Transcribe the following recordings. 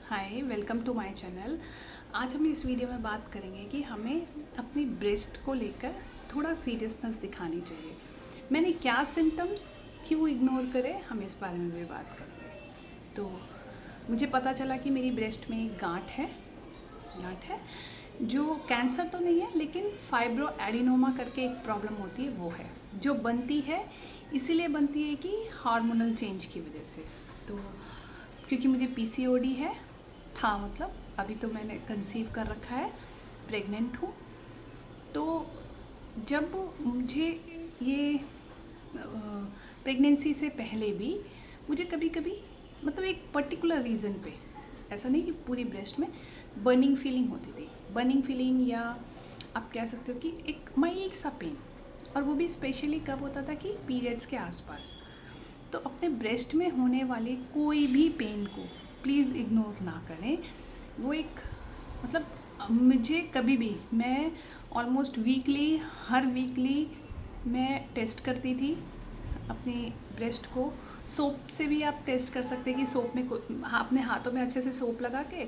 Hi, welcome to my channel. आज हम इस वीडियो में बात करेंगे कि हमें अपनी ब्रेस्ट को लेकर थोड़ा सीरियसनेस दिखानी चाहिए। मैंने क्या सिम्टम्स क्यों इग्नोर करें, हम इस बारे में भी बात करेंगे। तो मुझे पता चला कि मेरी ब्रेस्ट में एक गांठ है जो कैंसर तो नहीं है, लेकिन फाइब्रो एडिनोमा करके एक प्रॉब्लम होती है, वो है जो बनती है। इसीलिए बनती है कि हार्मोनल चेंज की वजह से। तो क्योंकि मुझे पीसीओडी था, मतलब अभी तो मैंने कंसीव कर रखा है, प्रेग्नेंट हूँ। तो जब मुझे ये प्रेगनेंसी से पहले भी मुझे कभी कभी मतलब एक पर्टिकुलर रीज़न पे, ऐसा नहीं कि पूरी ब्रेस्ट में, बर्निंग फीलिंग होती थी। बर्निंग फीलिंग, या आप कह सकते हो कि एक माइल्ड सा पेन, और वो भी स्पेशली कब होता था कि पीरियड्स के आसपास। तो अपने ब्रेस्ट में होने वाले कोई भी पेन को प्लीज़ इग्नोर ना करें। वो एक मतलब मुझे कभी भी, मैं ऑलमोस्ट हर वीकली मैं टेस्ट करती थी अपनी ब्रेस्ट को। सोप से भी आप टेस्ट कर सकते हैं कि सोप में अपने हाथों में अच्छे से सोप लगा के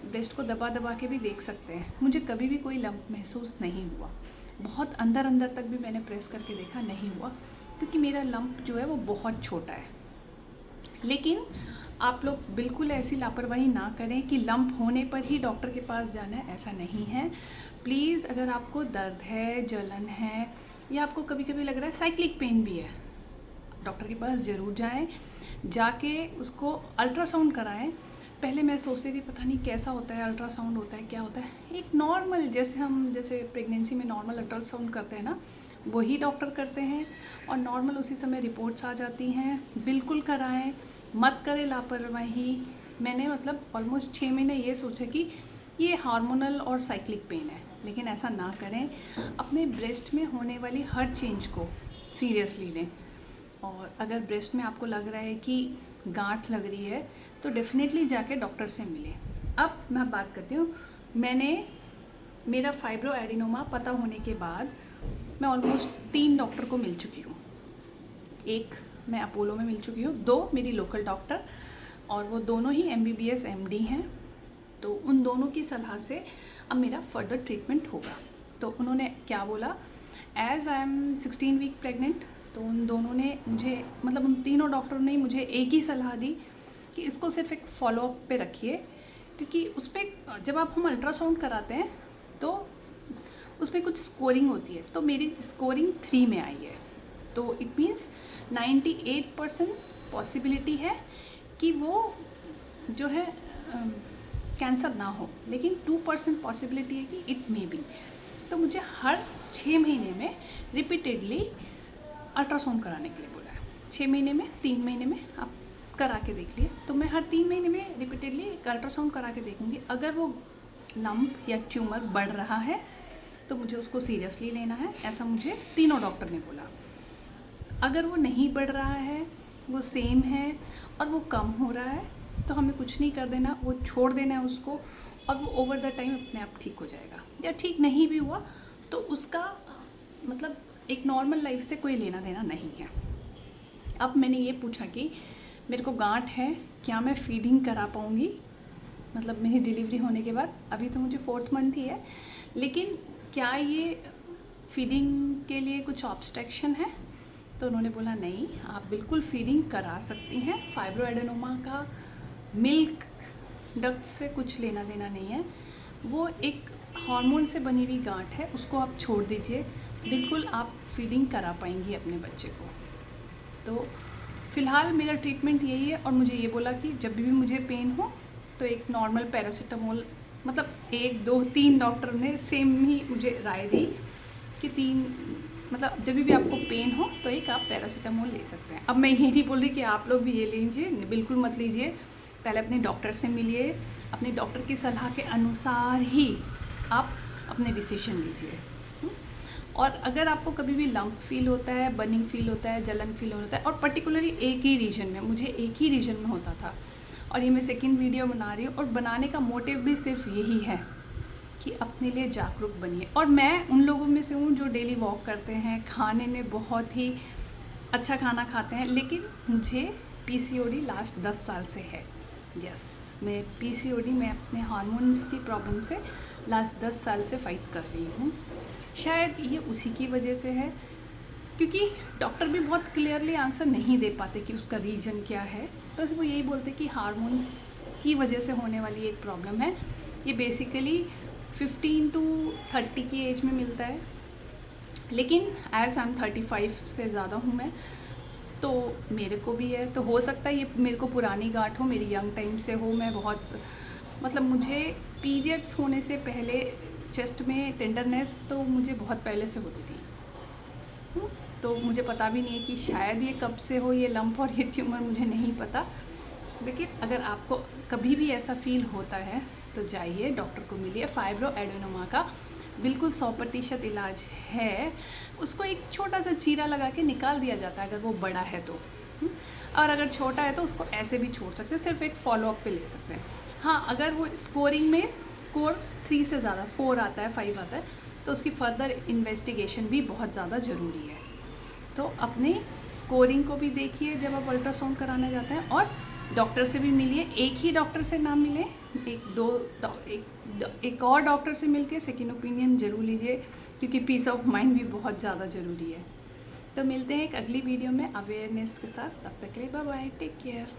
ब्रेस्ट को दबा दबा के भी देख सकते हैं। मुझे कभी भी कोई लंप महसूस नहीं हुआ। बहुत अंदर अंदर तक भी मैंने प्रेस करके देखा, नहीं हुआ, क्योंकि मेरा लंप जो है वो बहुत छोटा है। लेकिन आप लोग बिल्कुल ऐसी लापरवाही ना करें कि लंप होने पर ही डॉक्टर के पास जाना है, ऐसा नहीं है। प्लीज़, अगर आपको दर्द है, जलन है, या आपको कभी कभी लग रहा है साइक्लिक पेन भी है, डॉक्टर के पास ज़रूर जाएं। जाके उसको अल्ट्रासाउंड कराएं। पहले मैं सोचती थी पता नहीं कैसा होता है, अल्ट्रासाउंड होता है क्या होता है। एक नॉर्मल, जैसे प्रेगनेंसी में नॉर्मल अल्ट्रासाउंड करते हैं ना, वही डॉक्टर करते हैं, और नॉर्मल उसी समय रिपोर्ट्स आ जाती हैं। बिल्कुल कराएं, मत करें लापरवाही। मैंने मतलब ऑलमोस्ट 6 महीने ये सोचा कि ये हार्मोनल और साइक्लिक पेन है, लेकिन ऐसा ना करें। अपने ब्रेस्ट में होने वाली हर चेंज को सीरियसली लें। और अगर ब्रेस्ट में आपको लग रहा है कि गांठ लग रही है, तो डेफिनेटली जाके डॉक्टर से मिलें। अब मैं बात करती हूँ, मेरा फाइब्रो एडिनोमा पता होने के बाद मैं ऑलमोस्ट 3 डॉक्टर को मिल चुकी हूँ। एक मैं अपोलो में मिल चुकी हूँ, 2 मेरी लोकल डॉक्टर, और वो दोनों ही MBBS MD हैं। तो उन दोनों की सलाह से अब मेरा फर्दर ट्रीटमेंट होगा। तो उन्होंने क्या बोला, as I am 16 week pregnant, तो उन दोनों ने मुझे, मतलब उन तीनों डॉक्टरों ने मुझे एक ही सलाह दी कि इसको सिर्फ एक फॉलोअप पे रखिए, क्योंकि उस पर जब हम अल्ट्रासाउंड कराते हैं तो उसमें कुछ स्कोरिंग होती है। तो मेरी स्कोरिंग 3 में आई है, तो इट मीन्स 98% पॉसिबिलिटी है कि वो जो है कैंसर ना हो, लेकिन 2% पॉसिबिलिटी है कि इट मे बी। तो मुझे हर 6 महीने में रिपीटेडली अल्ट्रासाउंड कराने के लिए बोला है। 6 महीने में, 3 महीने में आप करा के देख लिए। तो मैं हर 3 महीने में रिपीटेडली अल्ट्रासाउंड करा के देखूँगी। अगर वो लंप या ट्यूमर बढ़ रहा है तो मुझे उसको सीरियसली लेना है, ऐसा मुझे तीनों डॉक्टर ने बोला। अगर वो नहीं बढ़ रहा है, वो सेम है और वो कम हो रहा है, तो हमें कुछ नहीं कर देना, वो छोड़ देना है उसको, और वो ओवर द टाइम अपने आप ठीक हो जाएगा। या ठीक नहीं भी हुआ तो उसका मतलब एक नॉर्मल लाइफ से कोई लेना देना नहीं है। अब मैंने ये पूछा कि मेरे को गांठ है, क्या मैं फीडिंग करा पाऊँगी, मतलब मेरी डिलीवरी होने के बाद। अभी तो मुझे 4th मंथ ही है, लेकिन क्या ये फीडिंग के लिए कुछ ऑब्स्ट्रक्शन है? तो उन्होंने बोला नहीं, आप बिल्कुल फीडिंग करा सकती हैं। फाइब्रो एडेनोमा का मिल्क डक्ट से कुछ लेना देना नहीं है, वो एक हार्मोन से बनी हुई गांठ है, उसको आप छोड़ दीजिए। बिल्कुल आप फीडिंग करा पाएंगी अपने बच्चे को। तो फ़िलहाल मेरा ट्रीटमेंट यही है, और मुझे ये बोला कि जब भी मुझे पेन हो तो एक नॉर्मल पैरासीटामोल, मतलब 1 2 3 डॉक्टर ने सेम ही मुझे राय दी कि 3, मतलब जब भी आपको पेन हो तो एक आप पैरासीटामोल ले सकते हैं। अब मैं ये नहीं बोल रही कि आप लोग भी ये लीजिए, बिल्कुल मत लीजिए। पहले अपने डॉक्टर से मिलिए, अपने डॉक्टर की सलाह के अनुसार ही आप अपने डिसीजन लीजिए। और अगर आपको कभी भी लंप फील होता है, बर्निंग फील होता है, जलन फील होता है, और पर्टिकुलरली एक ही रीजन में, मुझे एक ही रीजन में होता था, और ये मैं सेकंड वीडियो बना रही हूँ, और बनाने का मोटिव भी सिर्फ यही है कि अपने लिए जागरूक बनिए। और मैं उन लोगों में से हूँ जो डेली वॉक करते हैं, खाने में बहुत ही अच्छा खाना खाते हैं, लेकिन मुझे पीसीओडी लास्ट 10 साल से है। यस, मैं पीसीओडी में अपने हार्मोन्स की प्रॉब्लम से लास्ट 10 साल से फाइट कर रही हूँ। शायद ये उसी की वजह से है, क्योंकि डॉक्टर भी बहुत क्लियरली आंसर नहीं दे पाते कि उसका रीज़न क्या है। बस वो यही बोलते कि हार्मोन्स की वजह से होने वाली एक प्रॉब्लम है। ये बेसिकली 15 टू 30 की एज में मिलता है, लेकिन एज आई एम 35 से ज़्यादा हूँ मैं, तो मेरे को भी है। तो हो सकता है ये मेरे को पुरानी गांठ हो, मेरी यंग टाइम से हो। मैं बहुत मतलब मुझे पीरियड्स होने से पहले चेस्ट में टेंडरनेस तो मुझे बहुत पहले से होती थी। तो मुझे पता भी नहीं है कि शायद ये कब से हो, ये लंप और ये ट्यूमर, मुझे नहीं पता। लेकिन अगर आपको कभी भी ऐसा फील होता है तो जाइए डॉक्टर को मिलिए। फाइब्रो एडेनोमा का बिल्कुल 100% इलाज है। उसको एक छोटा सा चीरा लगा के निकाल दिया जाता है अगर वो बड़ा है तो। और अगर छोटा है तो उसको ऐसे भी छोड़ सकते हैं, सिर्फ एक फॉलोअप पे ले सकते हैं। हाँ, अगर वो स्कोरिंग में स्कोर 3 से ज़्यादा 4 आता है, 5 आता है, तो उसकी फर्दर इन्वेस्टिगेशन भी बहुत ज़्यादा ज़रूरी है। तो अपने स्कोरिंग को भी देखिए जब आप अल्ट्रासाउंड कराने जाते हैं, और डॉक्टर से भी मिलिए। एक ही डॉक्टर से ना मिलें, एक और डॉक्टर से मिलके सेकेंड ओपिनियन ज़रूर लीजिए, क्योंकि पीस ऑफ माइंड भी बहुत ज़्यादा ज़रूरी है। तो मिलते हैं एक अगली वीडियो में अवेयरनेस के साथ। तब तक के लिए बाय बाय, टेक केयर।